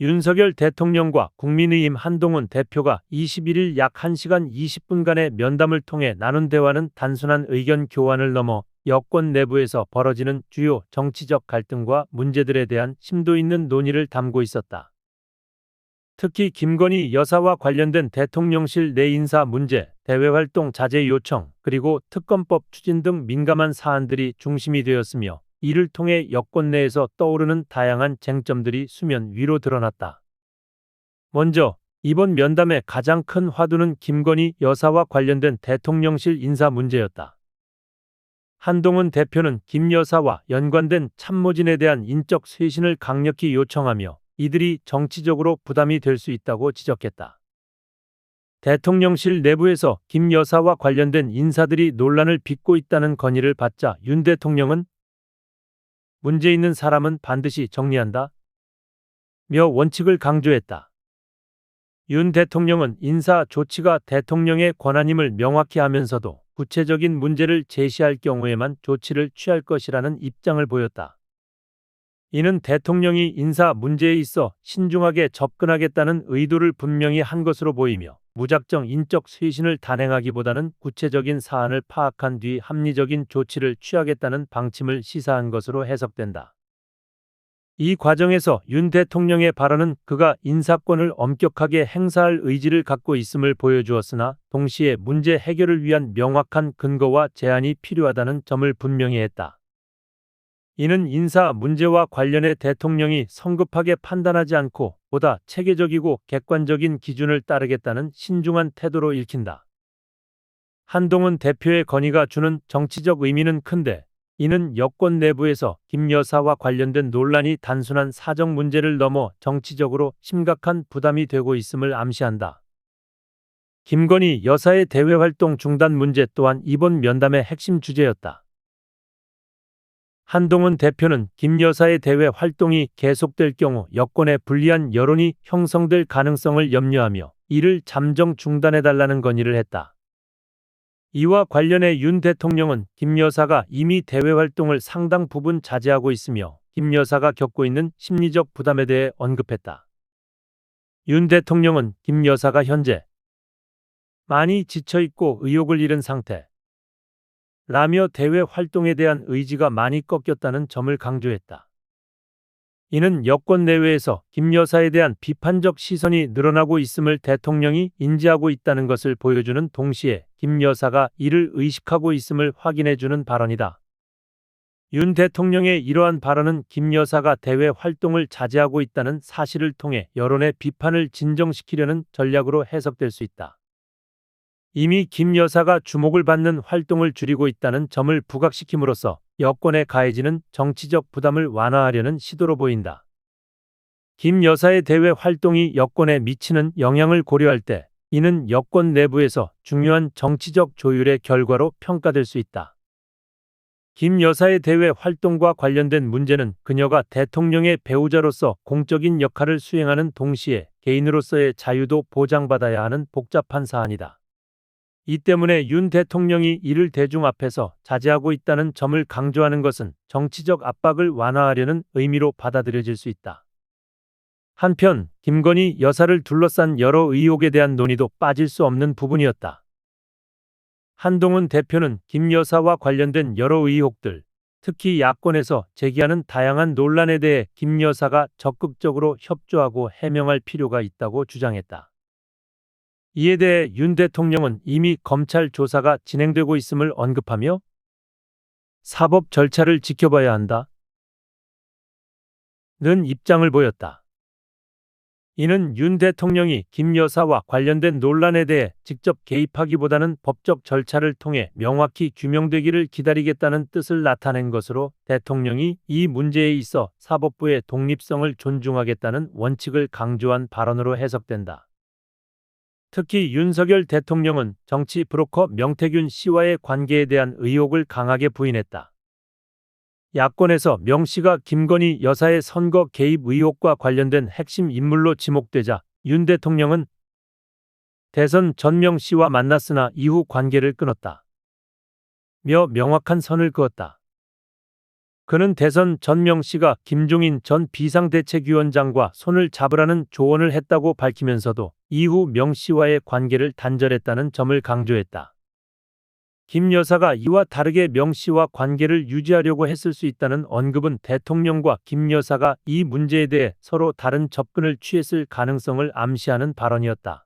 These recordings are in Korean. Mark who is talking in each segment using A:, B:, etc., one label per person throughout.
A: 윤석열 대통령과 국민의힘 한동훈 대표가 21일 약 1시간 20분간의 면담을 통해 나눈 대화는 단순한 의견 교환을 넘어 여권 내부에서 벌어지는 주요 정치적 갈등과 문제들에 대한 심도 있는 논의를 담고 있었다. 특히 김건희 여사와 관련된 대통령실 내 인사 문제, 대외활동 자제 요청, 그리고 특검법 추진 등 민감한 사안들이 중심이 되었으며 이를 통해 여권 내에서 떠오르는 다양한 쟁점들이 수면 위로 드러났다. 먼저 이번 면담의 가장 큰 화두는 김건희 여사와 관련된 대통령실 인사 문제였다. 한동훈 대표는 김 여사와 연관된 참모진에 대한 인적 쇄신을 강력히 요청하며 이들이 정치적으로 부담이 될 수 있다고 지적했다. 대통령실 내부에서 김 여사와 관련된 인사들이 논란을 빚고 있다는 건의를 받자 윤 대통령은 문제 있는 사람은 반드시 정리한다 며 원칙을 강조했다. 윤 대통령은 인사 조치가 대통령의 권한임을 명확히 하면서도 구체적인 문제를 제시할 경우에만 조치를 취할 것이라는 입장을 보였다. 이는 대통령이 인사 문제에 있어 신중하게 접근하겠다는 의도를 분명히 한 것으로 보이며 무작정 인적 쇄신을 단행하기보다는 구체적인 사안을 파악한 뒤 합리적인 조치를 취하겠다는 방침을 시사한 것으로 해석된다. 이 과정에서 윤 대통령의 발언은 그가 인사권을 엄격하게 행사할 의지를 갖고 있음을 보여주었으나 동시에 문제 해결을 위한 명확한 근거와 제안이 필요하다는 점을 분명히 했다. 이는 인사 문제와 관련해 대통령이 성급하게 판단하지 않고 보다 체계적이고 객관적인 기준을 따르겠다는 신중한 태도로 읽힌다. 한동훈 대표의 건의가 주는 정치적 의미는 큰데 이는 여권 내부에서 김 여사와 관련된 논란이 단순한 사정 문제를 넘어 정치적으로 심각한 부담이 되고 있음을 암시한다. 김건희 여사의 대외활동 중단 문제 또한 이번 면담의 핵심 주제였다. 한동훈 대표는 김 여사의 대외 활동이 계속될 경우 여권에 불리한 여론이 형성될 가능성을 염려하며 이를 잠정 중단해달라는 건의를 했다. 이와 관련해 윤 대통령은 김 여사가 이미 대외 활동을 상당 부분 자제하고 있으며 김 여사가 겪고 있는 심리적 부담에 대해 언급했다. 윤 대통령은 김 여사가 현재 많이 지쳐있고 의욕을 잃은 상태 라며 대외 활동에 대한 의지가 많이 꺾였다는 점을 강조했다. 이는 여권 내외에서 김 여사에 대한 비판적 시선이 늘어나고 있음을 대통령이 인지하고 있다는 것을 보여주는 동시에 김 여사가 이를 의식하고 있음을 확인해주는 발언이다. 윤 대통령의 이러한 발언은 김 여사가 대외 활동을 자제하고 있다는 사실을 통해 여론의 비판을 진정시키려는 전략으로 해석될 수 있다. 이미 김 여사가 주목을 받는 활동을 줄이고 있다는 점을 부각시킴으로써 여권에 가해지는 정치적 부담을 완화하려는 시도로 보인다. 김 여사의 대외 활동이 여권에 미치는 영향을 고려할 때 이는 여권 내부에서 중요한 정치적 조율의 결과로 평가될 수 있다. 김 여사의 대외 활동과 관련된 문제는 그녀가 대통령의 배우자로서 공적인 역할을 수행하는 동시에 개인으로서의 자유도 보장받아야 하는 복잡한 사안이다. 이 때문에 윤 대통령이 이를 대중 앞에서 자제하고 있다는 점을 강조하는 것은 정치적 압박을 완화하려는 의미로 받아들여질 수 있다. 한편 김건희 여사를 둘러싼 여러 의혹에 대한 논의도 빠질 수 없는 부분이었다. 한동훈 대표는 김 여사와 관련된 여러 의혹들, 특히 야권에서 제기하는 다양한 논란에 대해 김 여사가 적극적으로 협조하고 해명할 필요가 있다고 주장했다. 이에 대해 윤 대통령은 이미 검찰 조사가 진행되고 있음을 언급하며 사법 절차를 지켜봐야 한다 는 입장을 보였다. 이는 윤 대통령이 김 여사와 관련된 논란에 대해 직접 개입하기보다는 법적 절차를 통해 명확히 규명되기를 기다리겠다는 뜻을 나타낸 것으로 대통령이 이 문제에 있어 사법부의 독립성을 존중하겠다는 원칙을 강조한 발언으로 해석된다. 특히 윤석열 대통령은 정치 브로커 명태균 씨와의 관계에 대한 의혹을 강하게 부인했다. 야권에서 명 씨가 김건희 여사의 선거 개입 의혹과 관련된 핵심 인물로 지목되자 윤 대통령은 대선 전 명 씨와 만났으나 이후 관계를 끊었다 며 명확한 선을 그었다. 그는 대선 전 명 씨가 김종인 전 비상대책위원장과 손을 잡으라는 조언을 했다고 밝히면서도 이후 명 씨와의 관계를 단절했다는 점을 강조했다. 김 여사가 이와 다르게 명 씨와 관계를 유지하려고 했을 수 있다는 언급은 대통령과 김 여사가 이 문제에 대해 서로 다른 접근을 취했을 가능성을 암시하는 발언이었다.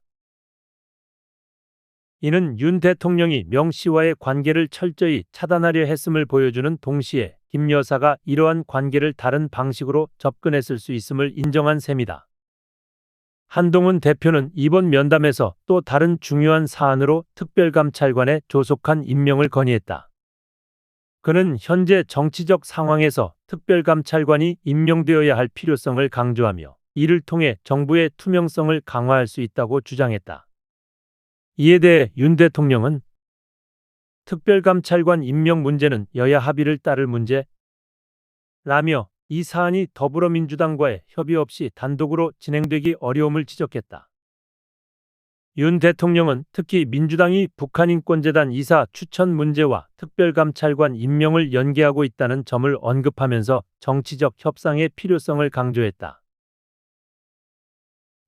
A: 이는 윤 대통령이 명 씨와의 관계를 철저히 차단하려 했음을 보여주는 동시에 김 여사가 이러한 관계를 다른 방식으로 접근했을 수 있음을 인정한 셈이다. 한동훈 대표는 이번 면담에서 또 다른 중요한 사안으로 특별감찰관에 조속한 임명을 건의했다. 그는 현재 정치적 상황에서 특별감찰관이 임명되어야 할 필요성을 강조하며 이를 통해 정부의 투명성을 강화할 수 있다고 주장했다. 이에 대해 윤 대통령은 특별감찰관 임명 문제는 여야 합의를 따를 문제라며 이 사안이 더불어민주당과의 협의 없이 단독으로 진행되기 어려움을 지적했다. 윤 대통령은 특히 민주당이 북한인권재단 이사 추천 문제와 특별감찰관 임명을 연계하고 있다는 점을 언급하면서 정치적 협상의 필요성을 강조했다.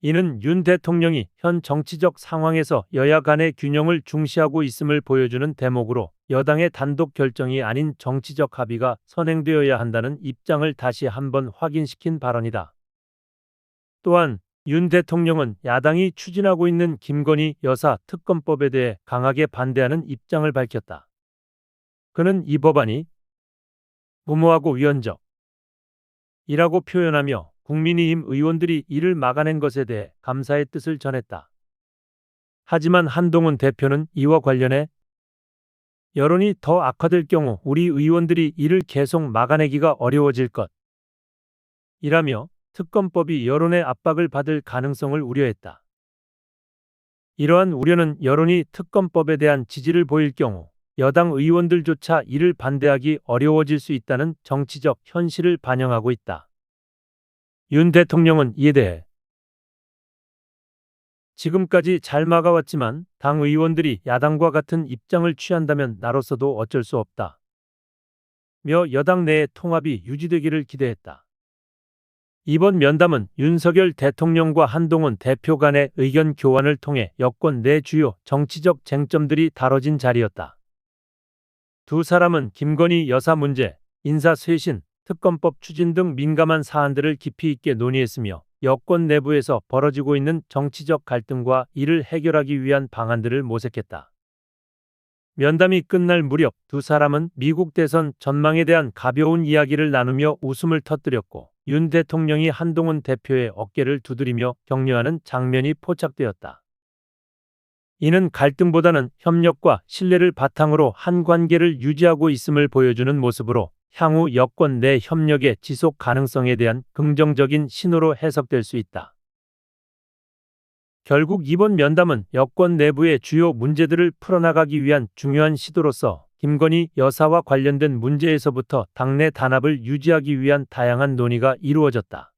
A: 이는 윤 대통령이 현 정치적 상황에서 여야 간의 균형을 중시하고 있음을 보여주는 대목으로 여당의 단독 결정이 아닌 정치적 합의가 선행되어야 한다는 입장을 다시 한번 확인시킨 발언이다. 또한 윤 대통령은 야당이 추진하고 있는 김건희 여사 특검법에 대해 강하게 반대하는 입장을 밝혔다. 그는 이 법안이 무모하고 위헌적 이라고 표현하며 국민의힘 의원들이 이를 막아낸 것에 대해 감사의 뜻을 전했다. 하지만 한동훈 대표는 이와 관련해 여론이 더 악화될 경우 우리 의원들이 이를 계속 막아내기가 어려워질 것이라며 특검법이 여론의 압박을 받을 가능성을 우려했다. 이러한 우려는 여론이 특검법에 대한 지지를 보일 경우 여당 의원들조차 이를 반대하기 어려워질 수 있다는 정치적 현실을 반영하고 있다. 윤 대통령은 이에 대해 지금까지 잘 막아왔지만 당 의원들이 야당과 같은 입장을 취한다면 나로서도 어쩔 수 없다. 며 여당 내의 통합이 유지되기를 기대했다. 이번 면담은 윤석열 대통령과 한동훈 대표 간의 의견 교환을 통해 여권 내 주요 정치적 쟁점들이 다뤄진 자리였다. 두 사람은 김건희 여사 문제, 인사쇄신, 특검법 추진 등 민감한 사안들을 깊이 있게 논의했으며 여권 내부에서 벌어지고 있는 정치적 갈등과 이를 해결하기 위한 방안들을 모색했다. 면담이 끝날 무렵 두 사람은 미국 대선 전망에 대한 가벼운 이야기를 나누며 웃음을 터뜨렸고 윤 대통령이 한동훈 대표의 어깨를 두드리며 격려하는 장면이 포착되었다. 이는 갈등보다는 협력과 신뢰를 바탕으로 한 관계를 유지하고 있음을 보여주는 모습으로 향후 여권 내 협력의 지속 가능성에 대한 긍정적인 신호로 해석될 수 있다. 결국 이번 면담은 여권 내부의 주요 문제들을 풀어나가기 위한 중요한 시도로서 김건희 여사와 관련된 문제에서부터 당내 단합을 유지하기 위한 다양한 논의가 이루어졌다.